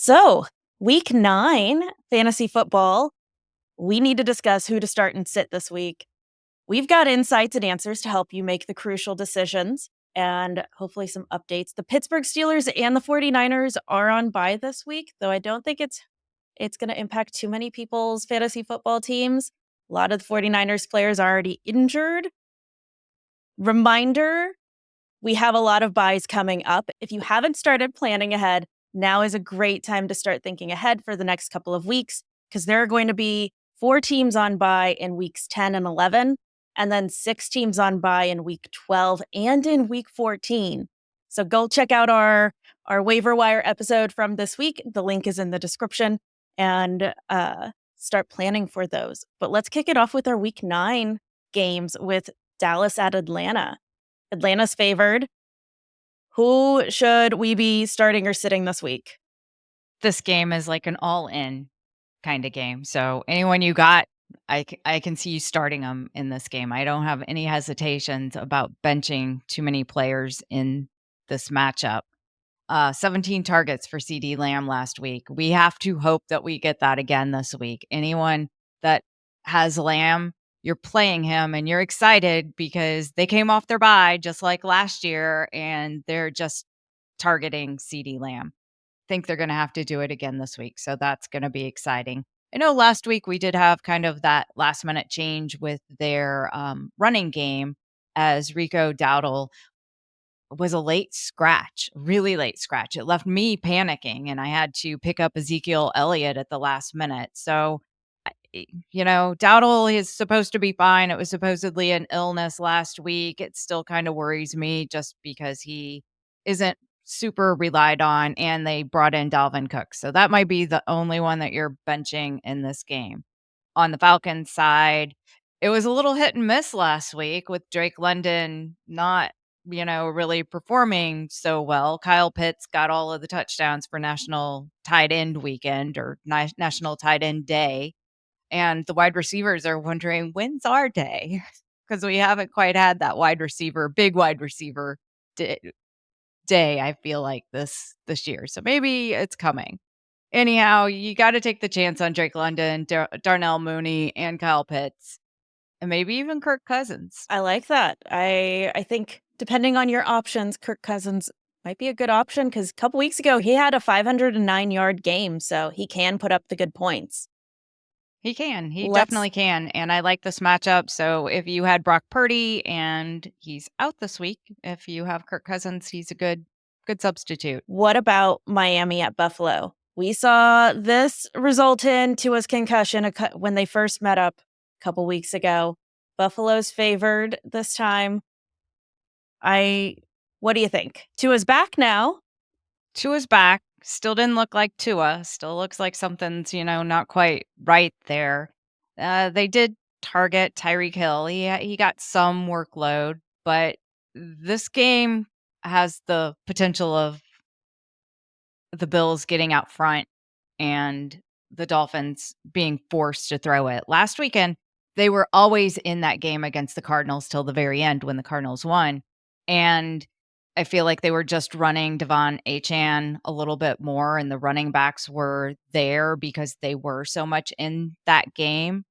So, week 9, fantasy football. We need to discuss who to start and sit this week. We've got insights and answers to help you make the crucial decisions and hopefully some updates. The Pittsburgh Steelers and the 49ers are on bye this week, though I don't think it's going to impact too many people's fantasy football teams. A lot of the 49ers players are already injured. Reminder, we have a lot of buys coming up. If you haven't started planning ahead, now is a great time to start thinking ahead for the next couple of weeks because there are going to be 4 teams on bye in weeks 10 and 11, and then 6 teams on bye in week 12 and in week 14. So go check out our waiver wire episode from this week. The link is in the description, and start planning for those. But let's kick it off with our week 9 games with Dallas at Atlanta. Atlanta's favored. Who should we be starting or sitting this week? This game is like an all-in kind of game. So anyone you got, I can see you starting them in this game. I don't have any hesitations about benching too many players in this matchup. 17 targets for CeeDee Lamb last week. We have to hope that we get that again this week. Anyone that has Lamb, you're playing him and you're excited because they came off their bye just like last year and they're just targeting CeeDee Lamb. Think they're going to have to do it again this week. So that's going to be exciting. I know last week we did have kind of that last minute change with their running game as Rico Dowdle was a late scratch, really late scratch. It left me panicking and I had to pick up Ezekiel Elliott at the last minute. So, Dowdle is supposed to be fine. It was supposedly an illness last week. It still kind of worries me just because he isn't super relied on and they brought in Dalvin Cook. So that might be the only one that you're benching in this game. On the Falcons side, it was a little hit and miss last week with Drake London not, really performing so well. Kyle Pitts got all of the touchdowns for National Tight End Weekend or National Tight End Day. And the wide receivers are wondering, when's our day? Because we haven't quite had that big wide receiver day, I feel like this year. So maybe it's coming. Anyhow, you got to take the chance on Drake London, Darnell Mooney, and Kyle Pitts, and maybe even Kirk Cousins. I like that. I think depending on your options, Kirk Cousins might be a good option because a couple weeks ago he had a 509-yard game, so he can put up the good points. He can. He definitely can. And I like this matchup. So if you had Brock Purdy and he's out this week, if you have Kirk Cousins, he's a good substitute. What about Miami at Buffalo? We saw this result in Tua's concussion when they first met up a couple weeks ago. Buffalo's favored this time. What do you think? Tua's back now. Tua's back. Still didn't look like Tua. Still looks like something's, not quite right there. They did target Tyreek Hill. He got some workload, but this game has the potential of the Bills getting out front and the Dolphins being forced to throw it. Last weekend, they were always in that game against the Cardinals till the very end when the Cardinals won. And I feel like they were just running Devon Achane a little bit more, and the running backs were there because they were so much in that game.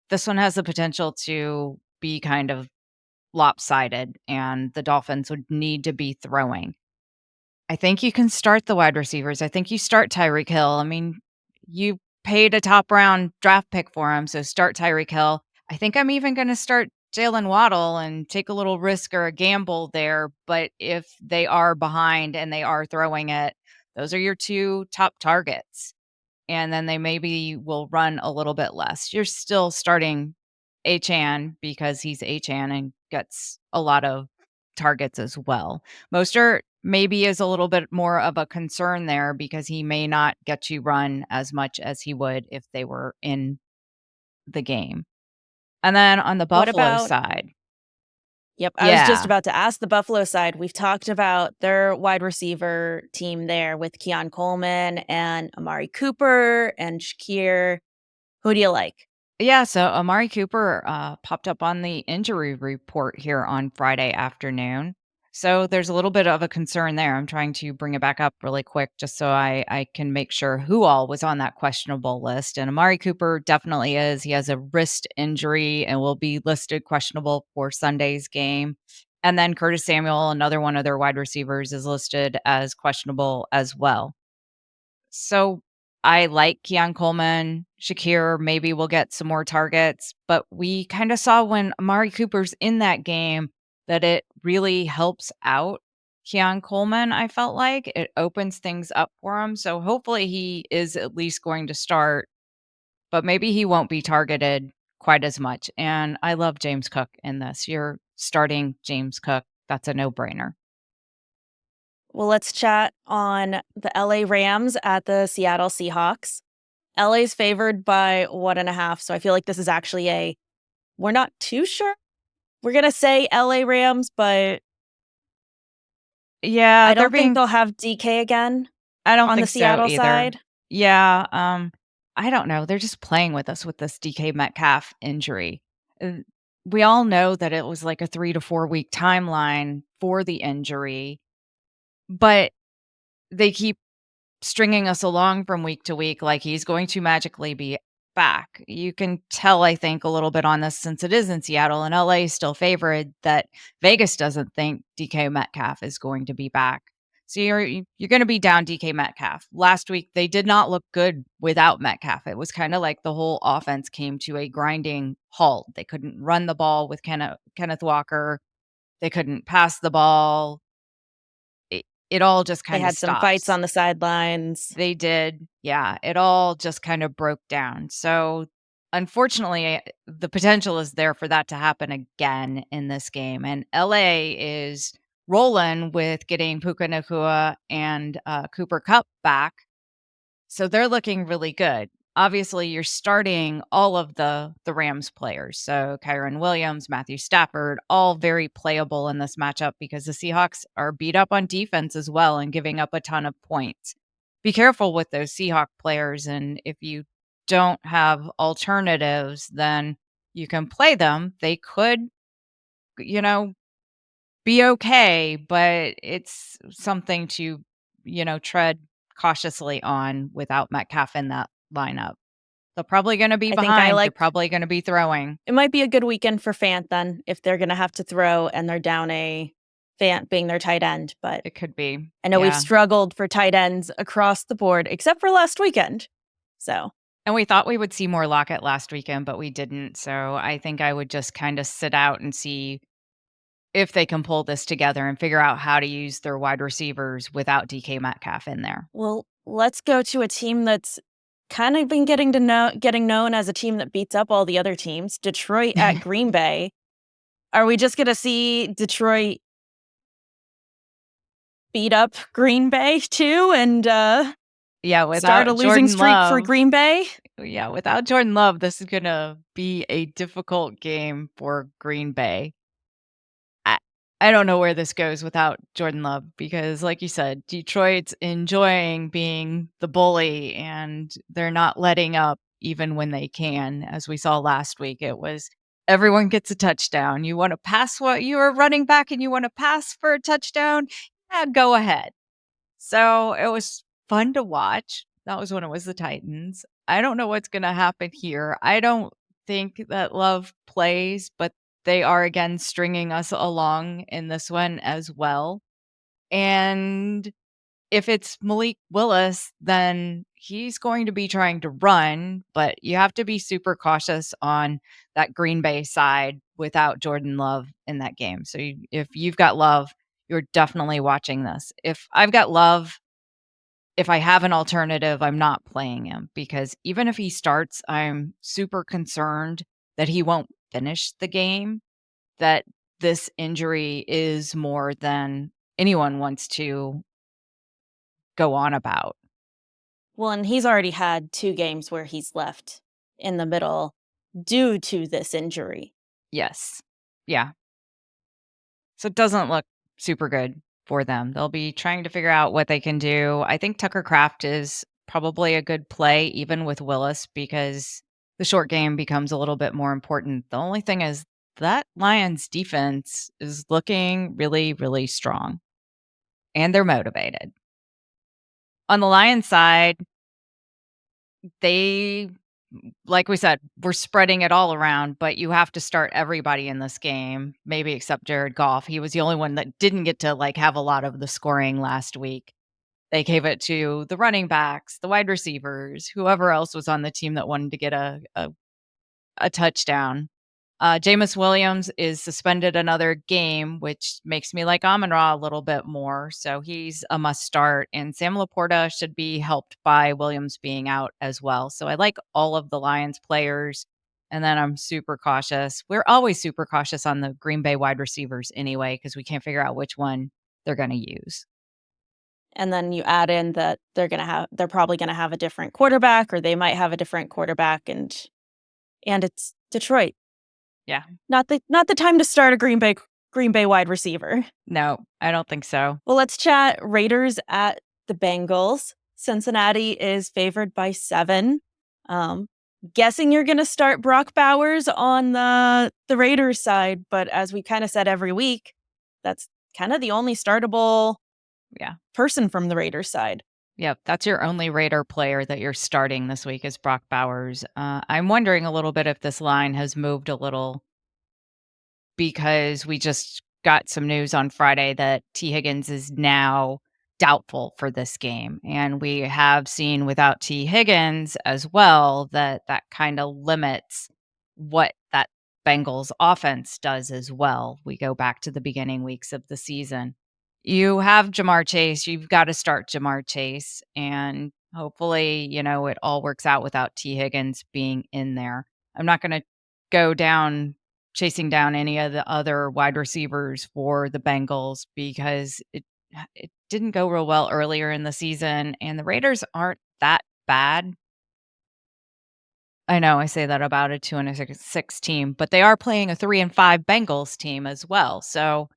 This one has the potential to be kind of lopsided, and the Dolphins would need to be throwing. I think you can start the wide receivers. I think you start Tyreek Hill. I mean, you paid a top round draft pick for him, so start Tyreek Hill. I think I'm even going to start Jaylen Waddle and take a little risk or a gamble there. But if they are behind and they are throwing it, those are your 2 top targets. And then they maybe will run a little bit less. You're still starting Achane because he's Achane and gets a lot of targets as well. Mostert maybe is a little bit more of a concern there because he may not get you run as much as he would if they were in the game. And then on the Buffalo side. Yep, I was just about to ask the Buffalo side. We've talked about their wide receiver team there with Keon Coleman and Amari Cooper and Shakir. Who do you like? Yeah, so Amari Cooper popped up on the injury report here on Friday afternoon. So there's a little bit of a concern there. I'm trying to bring it back up really quick just so I can make sure who all was on that questionable list. And Amari Cooper definitely is. He has a wrist injury and will be listed questionable for Sunday's game. And then Curtis Samuel, another one of their wide receivers, is listed as questionable as well. So I like Keon Coleman. Shakir maybe will get some more targets, but we kind of saw when Amari Cooper's in that game that it really helps out Keon Coleman. I felt like it opens things up for him. So hopefully he is at least going to start, but maybe he won't be targeted quite as much. And I love James Cook in this. You're starting James Cook. That's a no brainer. Well, let's chat on the LA Rams at the Seattle Seahawks. LA's favored by 1.5. So I feel like this is actually we're not too sure. We're going to say LA Rams, but Yeah, I they're don't think being they'll have DK again I don't on the think so Seattle either. side. Yeah, I don't know. They're just playing with us with this DK Metcalf injury. We all know that it was like a 3 to 4 week timeline for the injury, but they keep stringing us along from week to week like he's going to magically be back. You can tell, I think, a little bit on this since it is in Seattle and LA is still favored that Vegas doesn't think DK Metcalf is going to be back. So you're going to be down DK Metcalf. Last week they did not look good without Metcalf. It was kind of like the whole offense came to a grinding halt. They couldn't run the ball with Kenneth Walker. They couldn't pass the ball. It all just They kind of had some fights stops. on the sidelines. They did. Yeah, it all just kind of broke down. So, unfortunately, the potential is there for that to happen again in this game. And LA is rolling with getting Puca Nacua and Cooper Cup back. So they're looking really good. Obviously, you're starting all of the Rams players. So Kyron Williams, Matthew Stafford, all very playable in this matchup because the Seahawks are beat up on defense as well and giving up a ton of points. Be careful with those Seahawk players, and if you don't have alternatives, then you can play them. They could, you know, be okay, but it's something to, tread cautiously on without Metcalf in that lineup. They're probably gonna be I think I behind. They're like probably gonna be throwing. it might be a good weekend for Fant then if they're going to have to throw and they're down a Fant being their tight end. But It could be. I know we've Yeah. struggled for tight ends across the board, except for last weekend. So And we thought we would see more Lockett last weekend, but we didn't. So I think I would just kinda sit out and see if they can pull this together and figure out how to use their wide receivers without DK Metcalf in there. well, let's go to a team that's kind of been getting known as a team that beats up all the other teams. Detroit at Green Bay. Are we just going to see Detroit beat up Green Bay too and Yeah, start a without losing Jordan streak for Love. Green Bay? Yeah, without Jordan Love, this is gonna be a difficult game for Green Bay. I I don't know where this goes without Jordan Love because, like you said, Detroit's enjoying being the bully and they're not letting up even when they can. As we saw last week, it was everyone gets a touchdown. You want to pass what you are running back and you want to pass for a touchdown? Yeah, go ahead. So it was fun to watch. That was when it was the Titans. I don't know what's going to happen here. I don't think that Love plays, but they are again stringing us along in this one as well. And if it's Malik Willis, then he's going to be trying to run, but you have to be super cautious on that Green Bay side without Jordan Love in that game. So if you've got Love, you're definitely watching this. If I've got Love, if I have an alternative, I'm not playing him because even if he starts, I'm super concerned that he won't finish the game, that this injury is more than anyone wants to go on about. Well, and he's already had 2 games where he's left in the middle due to this injury. Yes. Yeah. So it doesn't look super good for them. They'll be trying to figure out what they can do. I think Tucker Kraft is probably a good play, even with Willis, because the short game becomes a little bit more important. The only thing is that Lions defense is looking really, really strong, and they're motivated. On the Lions side, they, like we said, we're spreading it all around, but you have to start everybody in this game, maybe except Jared Goff. He was the only one that didn't get to, like, have a lot of the scoring last week. They gave it to the running backs, the wide receivers, whoever else was on the team that wanted to get a touchdown. Jameis Williams is suspended another game, which makes me like Amon-Ra a little bit more. So he's a must start. And Sam Laporta should be helped by Williams being out as well. So I like all of the Lions players. And then I'm super cautious. We're always super cautious on the Green Bay wide receivers anyway, because we can't figure out which one they're going to use. And then you add in that they're probably gonna have a different quarterback, or they might have a different quarterback, and it's Detroit. Yeah. Not the time to start a Green Bay wide receiver. No, I don't think so. Well, let's chat Raiders at the Bengals. Cincinnati is favored by 7. Guessing you're gonna start Brock Bowers on the Raiders side, but as we kinda said every week, that's kinda the only startable Yeah. person from the Raiders side. Yep, that's your only Raider player that you're starting this week is Brock Bowers. I'm wondering a little bit if this line has moved a little because we just got some news on Friday that T. Higgins is now doubtful for this game. And we have seen without T. Higgins as well that that kind of limits what that Bengals offense does as well. We go back to the beginning weeks of the season. You have Jahmyr Chase. You've got to start Jahmyr Chase. And hopefully, it all works out without T. Higgins being in there. I'm not going to go down chasing down any of the other wide receivers for the Bengals because it didn't go real well earlier in the season, and the Raiders aren't that bad. I know I say that about a 2-6 team, but they are playing a 3-5 Bengals team as well. So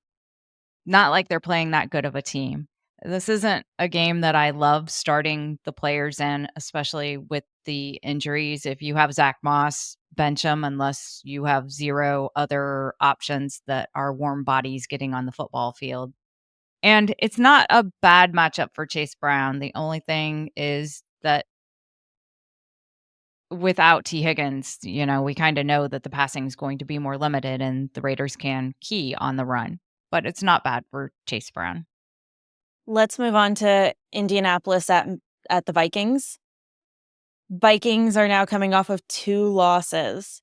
not like they're playing that good of a team. This isn't a game that I love starting the players in, especially with the injuries. If you have Zach Moss, bench him unless you have 0 other options that are warm bodies getting on the football field. And it's not a bad matchup for Chase Brown. The only thing is that without T. Higgins, we kind of know that the passing is going to be more limited and the Raiders can key on the run. But it's not bad for Chase Brown. Let's move on to Indianapolis at the Vikings. Vikings are now coming off of 2 losses.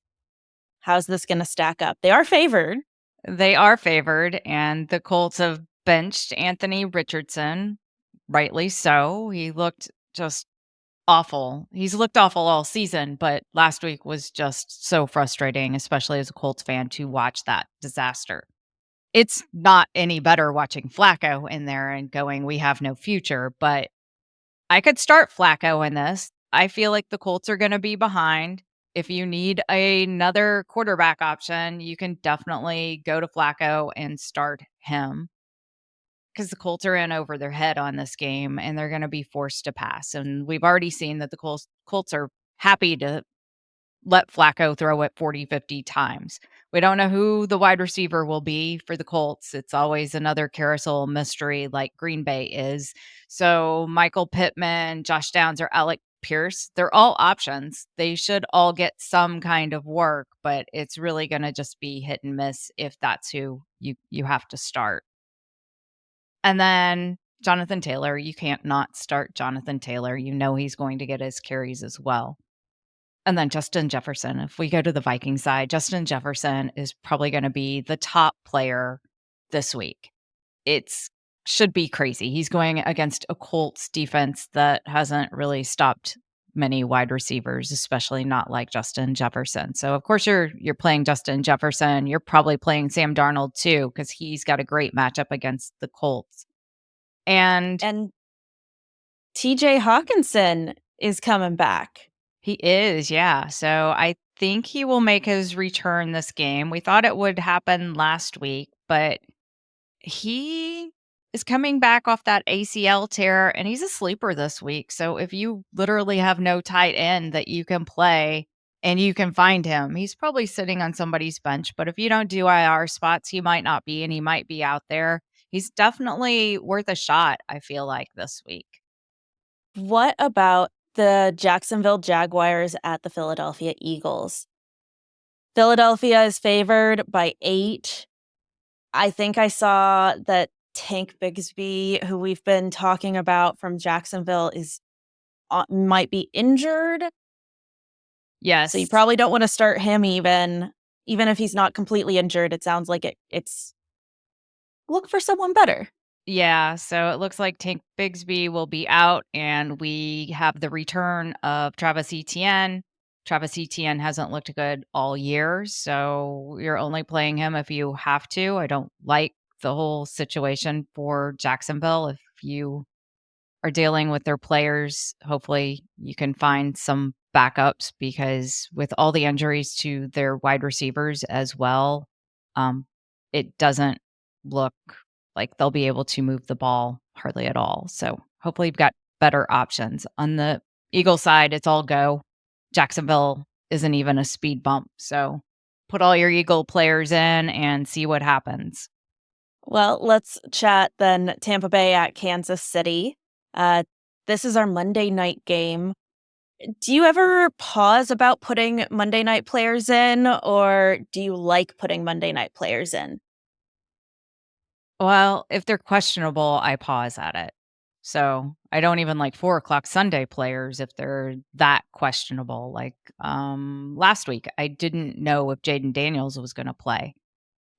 How's this gonna stack up? They are favored. They are favored, and the Colts have benched Anthony Richardson, rightly so. He looked just awful. He's looked awful all season, but last week was just so frustrating, especially as a Colts fan, to watch that disaster. It's not any better watching Flaco in there and going, "We have no future," but I could start Flaco in this. I feel like the Colts are gonna be behind. If you need another quarterback option, you can definitely go to Flaco and start him because the Colts are in over their head on this game, and they're gonna be forced to pass, and we've already seen that the Colts are happy to let Flacco throw it 40, 50 times. We don't know who the wide receiver will be for the Colts. It's always another carousel mystery like Green Bay is. So Michael Pittman, Josh Downs, or Alec Pierce, they're all options. They should all get some kind of work, but it's really going to just be hit and miss if that's who you have to start. And then Jonathan Taylor, you can't not start Jonathan Taylor. You know he's going to get his carries as well. And then Justin Jefferson. If we go to the Viking side, Justin Jefferson is probably going to be the top player this week. It's should be crazy. He's going against a Colts defense that hasn't really stopped many wide receivers, especially not like Justin Jefferson. So of course you're playing Justin Jefferson. You're probably playing Sam Darnold too because he's got a great matchup against the Colts. And TJ Hockenson is coming back. he is, yeah. So I think he will make his return this game. We thought it would happen last week, but he is coming back off that ACL tear and he's a sleeper this week. So if you literally have no tight end that you can play and you can find him. He's probably sitting on somebody's bench, but if you don't do IR spots, he might not be, and he might be out there. He's definitely worth a shot, I feel like, this week. What about the Jacksonville Jaguars at the Philadelphia Eagles? Philadelphia is favored by 8. I think I saw that Tank Bigsby, who we've been talking about from Jacksonville, is might be injured. So you Yes. probably don't wanna start him even if he's not completely injured. It sounds like it's look for someone better. Yeah, so it looks like Tank Bigsby will be out, and we have the return of Travis Etienne. Travis Etienne hasn't looked good all year, so you're only playing him if you have to. I don't like the whole situation for Jacksonville. If you are dealing with their players, hopefully you can find some backups because with all the injuries to their wide receivers as well, um, it doesn't look like they'll be able to move the ball hardly at all. So hopefully you've got better options. On the Eagle side, it's all go. Jacksonville isn't even a speed bump. So put all your Eagle players in and see what happens. Well, let's chat then Tampa Bay at Kansas City. Uh, this is our Monday night game. Do you ever pause about putting Monday night players in, or do you like putting Monday night players in? Well, if they're questionable, I pause at it. So I don't even like 4 o'clock Sunday players if they're that questionable. Like last week, I didn't know if Jaden Daniels was going to play.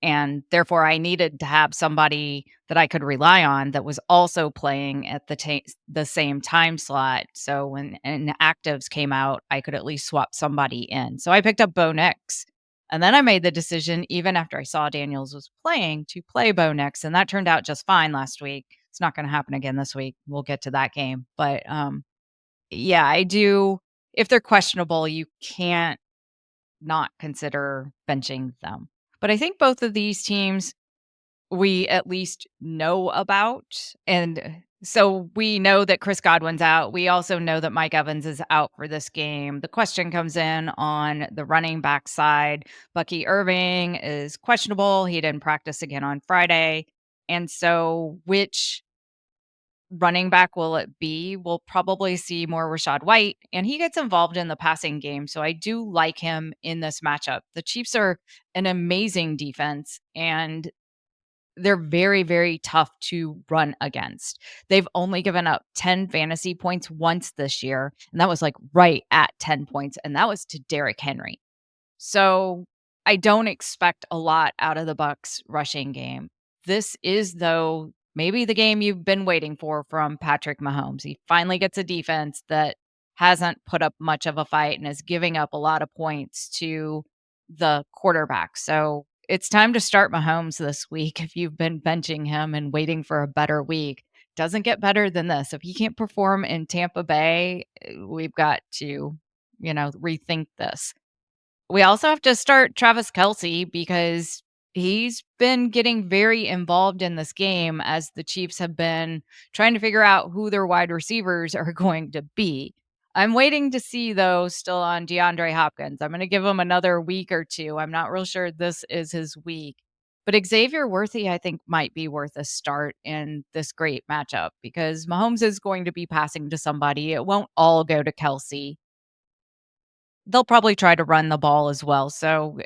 And therefore, I needed to have somebody that I could rely on that was also playing at the same time slot. So when actives came out, I could at least swap somebody in. So I picked up Bo Nix. And then I made the decision, even after I saw Daniels was playing, to play Bo Nix. And that turned out just fine last week. It's not going to happen again this week. We'll get to that game. But yeah, I do. If they're questionable, you can't not consider benching them. But I think both of these teams we at least know about. And so we know that Chris Godwin's out. We also know that Mike Evans is out for this game. The question comes in on the running back side. Bucky Irving is questionable. He didn't practice again on Friday. And so which running back will it be? We'll probably see more Rashad White, and he gets involved in the passing game. So I do like him in this matchup. The Chiefs are an amazing defense, and they're very, very tough to run against. They've only given up 10 fantasy points once this year, and that was like right at 10 points, and that was to Derrick Henry. So I don't expect a lot out of the Bucks rushing game. This is though maybe the game you've been waiting for from Patrick Mahomes. He finally gets a defense that hasn't put up much of a fight and is giving up a lot of points to the quarterback. So it's time to start Mahomes this week if you've been benching him and waiting for a better week. Doesn't get better than this. If he can't perform in Tampa Bay, we've got to, rethink this. We also have to start Travis Kelce because he's been getting very involved in this game as the Chiefs have been trying to figure out who their wide receivers are going to be. I'm waiting to see, though, still on DeAndre Hopkins. I'm going to give him another week or two. I'm not real sure this is his week. But Xavier Worthy, I think, might be worth a start in this great matchup because Mahomes is going to be passing to somebody. It won't all go to Kelsey. They'll probably try to run the ball as well, so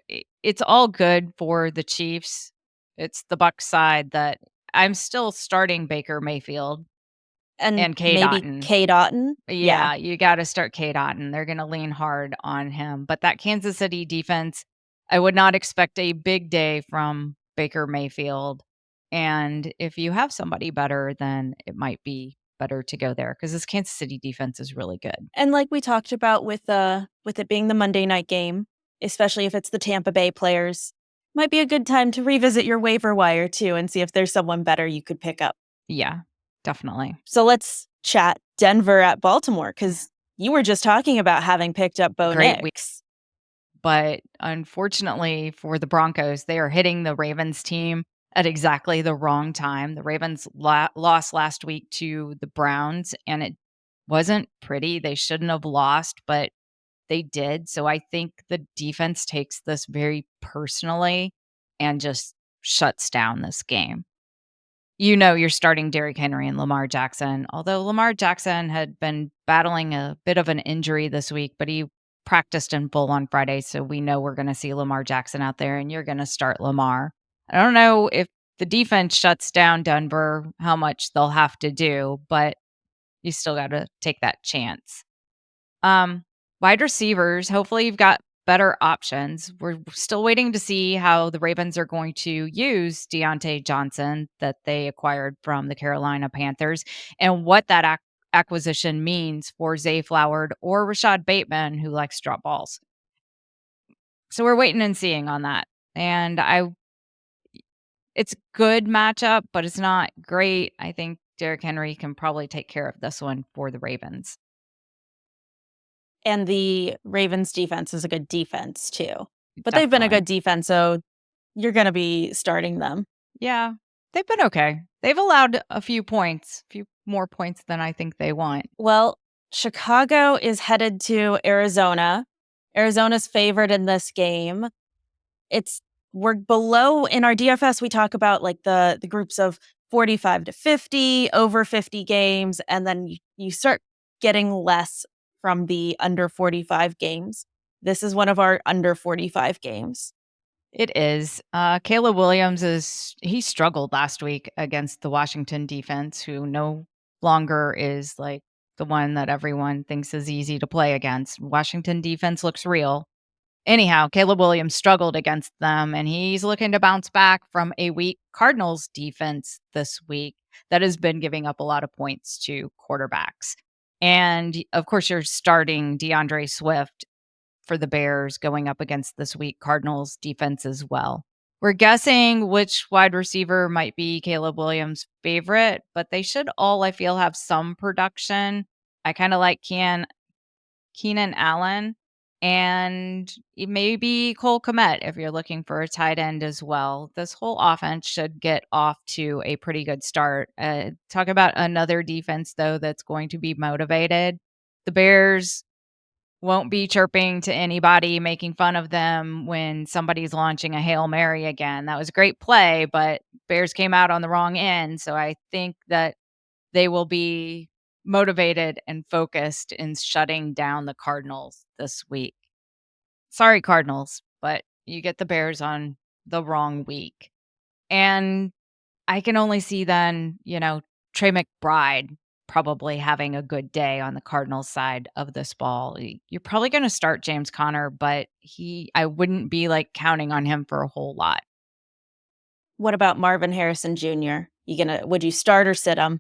it's all good for the Chiefs. It's the Bucs side that I'm still starting Baker Mayfield And and Cade maybe Otton. Kate Otten? Yeah. Yeah, you gotta start Cade Otton. They're gonna lean hard on him, but that Kansas City defense, I would not expect a big day from Baker Mayfield, and if you have somebody better, then it might be better to go there because this Kansas City defense is really good. And like we talked about with it being the Monday night game, especially if it's the Tampa Bay players, might be a good time to revisit your waiver wire too and see if there's someone better you could pick up. Yeah, definitely. So let's chat Denver at Baltimore because you were just talking about having picked up Bo Great week. Nix. But unfortunately for the Broncos, they are hitting the Ravens team at exactly the wrong time. The Ravens lost last week to the Browns, and it wasn't pretty. They shouldn't have lost, but they did. So I think the defense takes this very personally and just shuts down this game. You're starting Derrick Henry and Lamar Jackson, although Lamar Jackson had been battling a bit of an injury this week, but he practiced in full on Friday, so we know we're gonna see Lamar Jackson out there, and you're gonna start Lamar. I don't know if the defense shuts down Denver, how much they'll have to do, but you still gotta take that chance. Um, Wide receivers, hopefully you've got better options. We're still waiting to see how the Ravens are going to use Deontay Johnson that they acquired from the Carolina Panthers and what that acquisition means for Zay Flowers or Rashad Bateman, who likes drop balls. So we're waiting and seeing on that. And it's a good matchup, but it's not great. I think Derrick Henry can probably take care of this one for the Ravens. And the Ravens defense is a good defense too. But they've been a good defense, so you're going to be starting them. Yeah, they've been okay. They've allowed a few more points than I think they want. Well, Chicago is headed to Arizona. Arizona's favored in this game. We're below in our DFS. We talk about like the groups of 45 to 50, over 50 games, and then you start getting less from the under 45 games. This is one of our under 45 games. It is. Caleb Williams he struggled last week against the Washington defense, who no longer is like the one that everyone thinks is easy to play against. Washington defense looks real. Anyhow, Caleb Williams struggled against them, and he's looking to bounce back from a weak Cardinals defense this week that has been giving up a lot of points to quarterbacks. And of course, you're starting DeAndre Swift for the Bears going up against this weak Cardinals defense as well. We're guessing which wide receiver might be Caleb Williams' favorite, but they should all, I feel, have some production. I kind of like Keenan Allen and maybe Cole Kmet if you're looking for a tight end as well. This whole offense should get off to a pretty good start. Talk about another defense, though, that's going to be motivated. The Bears won't be chirping to anybody, making fun of them when somebody's launching a Hail Mary again. That was a great play, but Bears came out on the wrong end. So I think that they will be motivated and focused in shutting down the Cardinals this week. Sorry, Cardinals, but you get the Bears on the wrong week. And I can only see then, Trey McBride probably having a good day on the Cardinals side of this ball. You're probably going to start James Conner, but I wouldn't be like counting on him for a whole lot. What about Marvin Harrison Jr.? Would you start or sit him?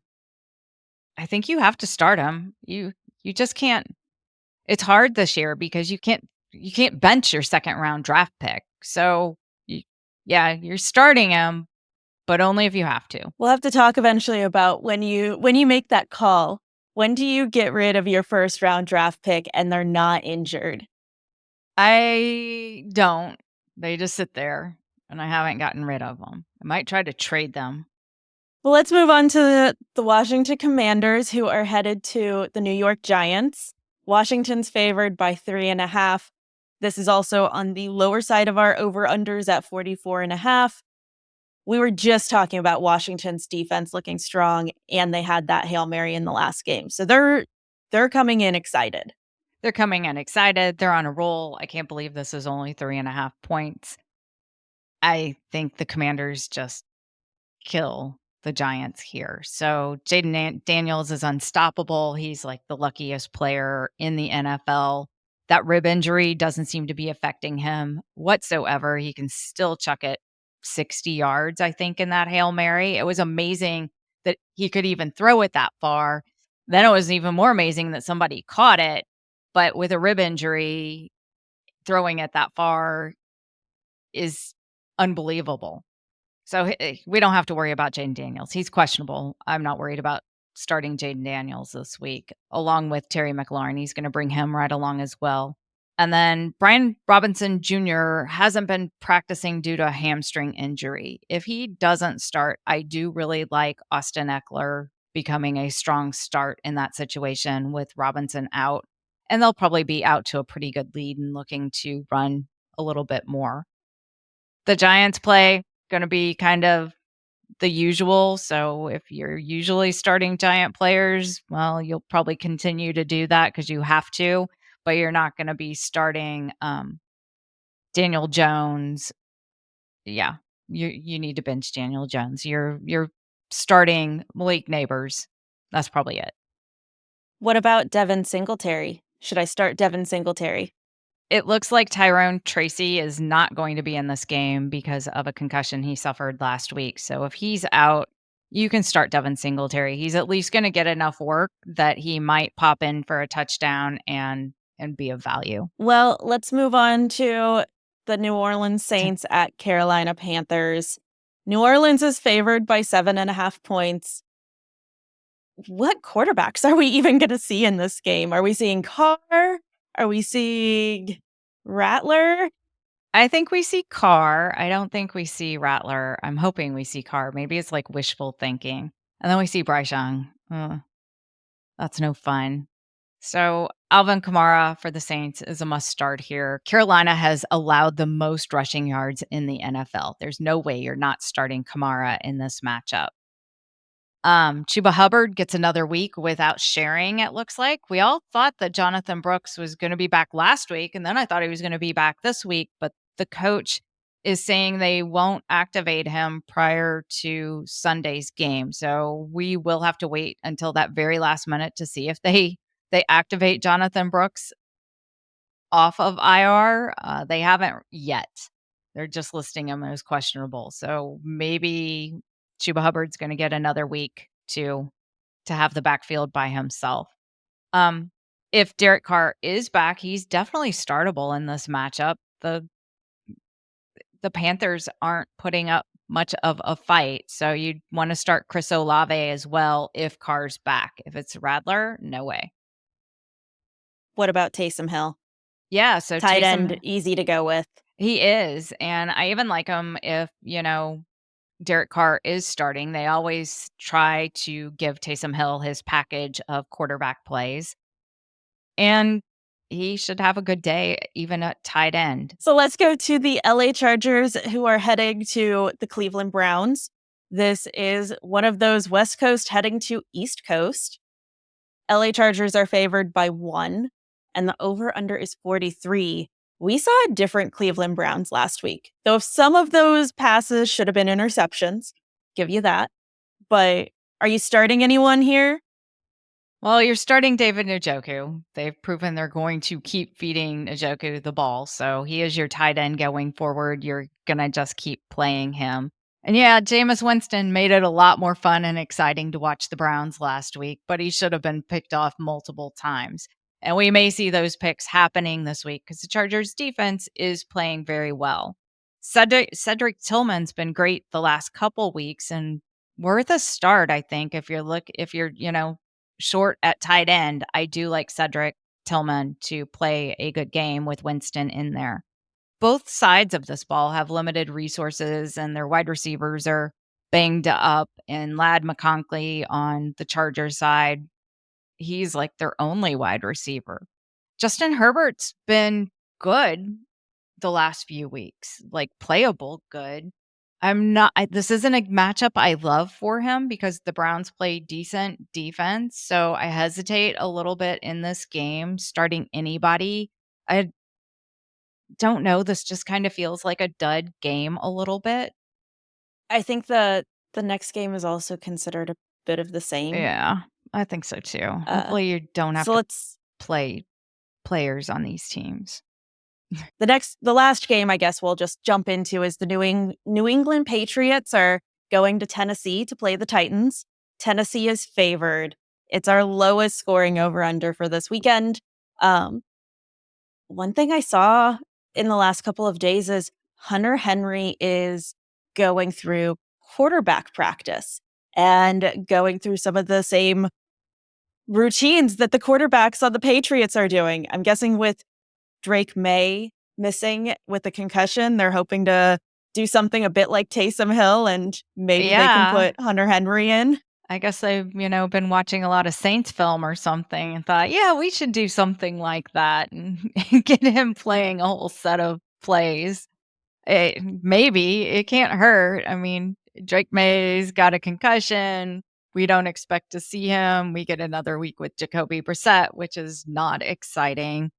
I think you have to start him. You just can't. It's hard this year because you can't bench your second round draft pick. So you're starting him, but only if you have to. We'll have to talk eventually about when you make that call. When do you get rid of your first round draft pick and they're not injured? I don't. They just sit there, and I haven't gotten rid of them. I might try to trade them. Well, let's move on to the Washington Commanders, who are headed to the New York Giants. Washington's favored by 3.5. This is also on the lower side of our over-unders at 44.5. We were just talking about Washington's defense looking strong, and they had that Hail Mary in the last game. So they're coming in excited. They're coming in excited. They're on a roll. I can't believe this is only 3.5 points. I think the Commanders just kill the Giants here. So Jaden Daniels is unstoppable. He's like the luckiest player in the NFL. That rib injury doesn't seem to be affecting him whatsoever. He can still chuck it 60 yards, I think, in that Hail Mary. It was amazing that he could even throw it that far. Then it was even more amazing that somebody caught it. But with a rib injury, throwing it that far is unbelievable. So we don't have to worry about Jaden Daniels. He's questionable. I'm not worried about starting Jaden Daniels this week, along with Terry McLaurin. He's going to bring him right along as well. And then Brian Robinson Jr. hasn't been practicing due to a hamstring injury. If he doesn't start, I do really like Austin Eckler becoming a strong start in that situation with Robinson out. and they'll probably be out to a pretty good lead and looking to run a little bit more. The Giants play going to be kind of the usual. So if you're usually starting Giant players, well, you'll probably continue to do that because you have to, but you're not going to be starting Daniel Jones. Yeah, you need to bench Daniel Jones. You're starting Malik Neighbors. That's probably it. What about Devin Singletary? Should I start Devin Singletary? It looks like Tyrone Tracy is not going to be in this game because of a concussion he suffered last week. So if he's out, you can start Devin Singletary. He's at least going to get enough work that he might pop in for a touchdown and be of value. Well, let's move on to the New Orleans Saints at Carolina Panthers. New Orleans is favored by 7.5 points. What quarterbacks are we even going to see in this game? Are we seeing Carr? Are we seeing Rattler? I think we see Carr. I don't think we see Rattler. I'm hoping we see Carr. Maybe it's like wishful thinking. And then we see Bryce Young. That's no fun. So Alvin Kamara for the Saints is a must start here. Carolina has allowed the most rushing yards in the NFL. There's no way you're not starting Kamara in this matchup. Chuba Hubbard gets another week without sharing, it looks like. We all thought that Jonathan Brooks was going to be back last week, and then I thought he was going to be back this week, but the coach is saying they won't activate him prior to Sunday's game. So we will have to wait until that very last minute to see if they activate Jonathan Brooks off of IR. They haven't yet. They're just listing him as questionable. So maybe Chuba Hubbard's going to get another week to have the backfield by himself. If Derek Carr is back, he's definitely startable in this matchup. The Panthers aren't putting up much of a fight, so you'd want to start Chris Olave as well if Carr's back. If it's Rattler, no way. What about Taysom Hill? Yeah, so Tight Taysom, end, easy to go with. he is, and I even like him if, Derek Carr is starting. They always try to give Taysom Hill his package of quarterback plays, and he should have a good day even at tight end. So let's go to the LA Chargers, who are heading to the Cleveland Browns. This is one of those West Coast heading to East Coast. LA Chargers are favored by 1, and the over-under is 43. We saw a different Cleveland Browns last week, though some of those passes should have been interceptions. Give you that. But are you starting anyone here? Well, you're starting David Njoku. They've proven they're going to keep feeding Njoku the ball, so he is your tight end going forward. You're going to just keep playing him. And yeah, Jameis Winston made it a lot more fun and exciting to watch the Browns last week, but he should have been picked off multiple times. And we may see those picks happening this week because the Chargers defense is playing very well. Cedric Tillman's been great the last couple weeks and worth a start, I think. If you're short at tight end, I do like Cedric Tillman to play a good game with Winston in there. Both sides of this ball have limited resources and their wide receivers are banged up. And Ladd McConkey on the Chargers side, he's like their only wide receiver. Justin Herbert's been good the last few weeks, like playable good. This isn't a matchup I love for him because the Browns play decent defense. So I hesitate a little bit in this game starting anybody. I don't know. This just kind of feels like a dud game a little bit. I think the next game is also considered a bit of the same. Yeah, I think so too. Hopefully you don't have to play players on these teams. The last game I guess we'll just jump into is the New England Patriots are going to Tennessee to play the Titans. Tennessee is favored. It's our lowest scoring over-under for this weekend. One thing I saw in the last couple of days is Hunter Henry is going through quarterback practice and going through some of the same routines that the quarterbacks on the Patriots are doing. I'm guessing with Drake May missing with the concussion, they're hoping to do something a bit like Taysom Hill and maybe they can put Hunter Henry in. I guess I've, been watching a lot of Saints film or something and thought, yeah, we should do something like that and get him playing a whole set of plays. Maybe it can't hurt. I mean, Drake May's got a concussion. We don't expect to see him. We get another week with Jacoby Brissett, which is not exciting.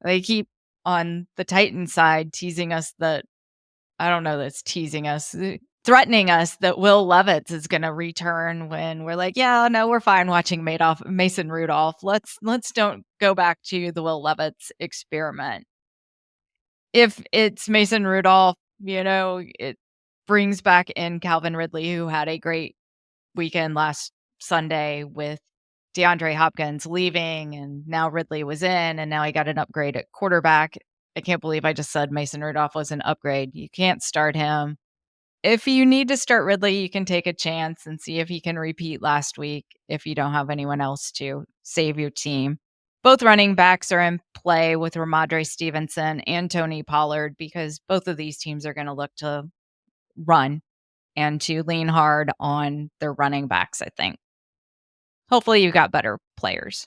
They keep on the Titan side teasing us that I don't know that's teasing us, threatening us that Will Levis is going to return when we're like, yeah, no, we're fine watching Mason Rudolph. Let's don't go back to the Will Levis experiment. If it's Mason Rudolph, it brings back in Calvin Ridley, who had a great weekend last Sunday with DeAndre Hopkins leaving, and now Ridley was in, and now he got an upgrade at quarterback. I can't believe I just said Mason Rudolph was an upgrade. You can't start him. If you need to start Ridley, you can take a chance and see if he can repeat last week if you don't have anyone else to save your team. Both running backs are in play with Ramondre Stevenson and Tony Pollard because both of these teams are going to look to run and to lean hard on their running backs, I think. Hopefully you got better players.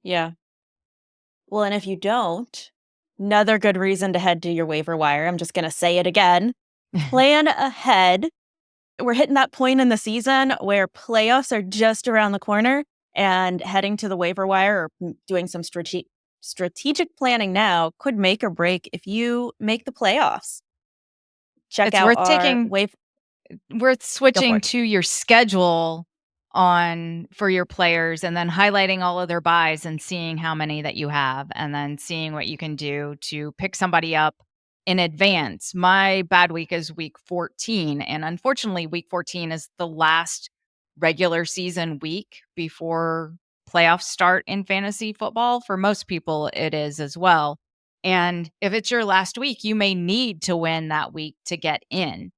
Yeah. Well, and if you don't, another good reason to head to your waiver wire. I'm just going to say it again. Plan ahead. We're hitting that point in the season where playoffs are just around the corner, and heading to the waiver wire or doing some strategic planning now could make or break if you make the playoffs. Check It's out worth taking worth switching to your schedule for your players and then highlighting all of their buys and seeing how many that you have and then seeing what you can do to pick somebody up in advance. My bad week is week 14, and unfortunately week 14 is the last regular season week before playoffs start in fantasy football. For most people it is as well. And if it's your last week, you may need to win that week to get in.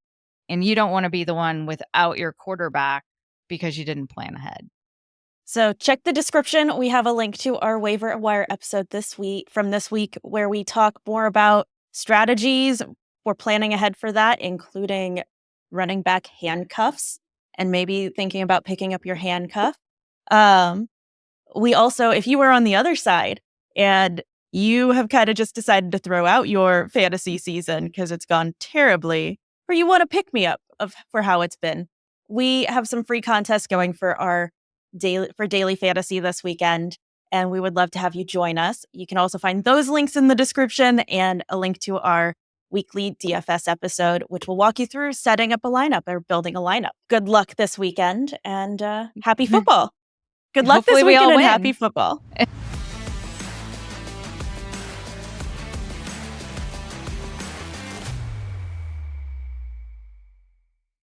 And you don't want to be the one without your quarterback because you didn't plan ahead. So check the description. We have a link to our waiver wire episode this week where we talk more about strategies. We're planning ahead for that, including running back handcuffs and maybe thinking about picking up your handcuff. We also, if you were on the other side and you have kind of just decided to throw out your fantasy season because it's gone terribly, or you want to pick me up for how it's been, we have some free contests going for our daily fantasy this weekend, and we would love to have you join us. You can also find those links in the description and a link to our weekly DFS episode, which will walk you through setting up a lineup or building a lineup. Good luck this weekend and happy football. Good luck Hopefully this weekend we all and win. happy football.